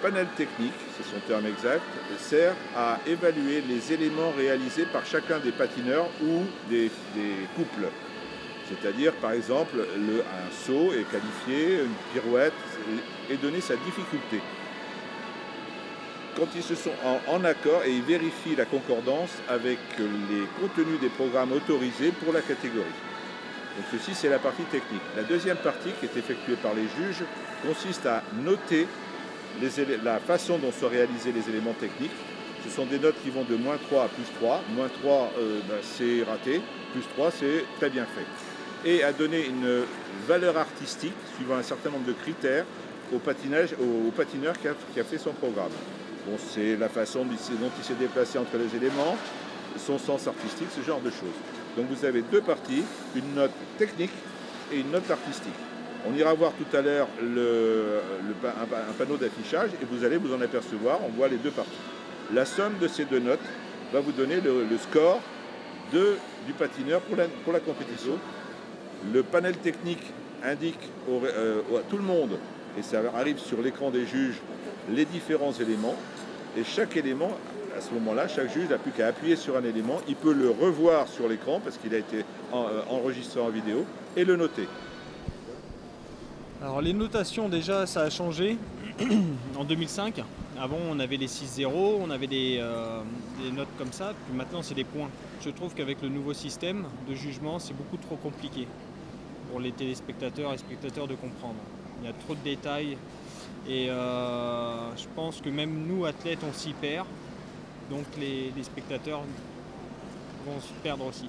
panel technique, c'est son terme exact, sert à évaluer les éléments réalisés par chacun des patineurs ou des couples. C'est-à-dire, par exemple, un saut est qualifié, une pirouette est donnée sa difficulté. Quand ils se sont en accord et ils vérifient la concordance avec les contenus des programmes autorisés pour la catégorie. Donc ceci, c'est la partie technique. La deuxième partie, qui est effectuée par les juges, consiste à noter la façon dont sont réalisés les éléments techniques. Ce sont des notes qui vont de -3 à +3. -3, c'est raté, +3, c'est très bien fait. Et à donner une valeur artistique, suivant un certain nombre de critères, au patineur qui a fait son programme. Bon, c'est la façon dont il s'est déplacé entre les éléments, son sens artistique, ce genre de choses. Donc vous avez deux parties, une note technique et une note artistique. On ira voir tout à l'heure un panneau d'affichage et vous allez vous en apercevoir, on voit les deux parties. La somme de ces deux notes va vous donner le score du patineur pour la compétition. Le panel technique indique à tout le monde, et ça arrive sur l'écran des juges, les différents éléments. Et chaque élément, à ce moment-là, chaque juge n'a plus qu'à appuyer sur un élément, il peut le revoir sur l'écran parce qu'il a été enregistré en vidéo et le noter. Alors les notations, déjà, ça a changé en 2005. Avant, on avait les 6-0, on avait des notes comme ça, puis maintenant, c'est des points. Je trouve qu'avec le nouveau système de jugement, c'est beaucoup trop compliqué pour les téléspectateurs et spectateurs de comprendre. Il y a trop de détails et je pense que même nous, athlètes, on s'y perd. Donc les spectateurs vont se perdre aussi.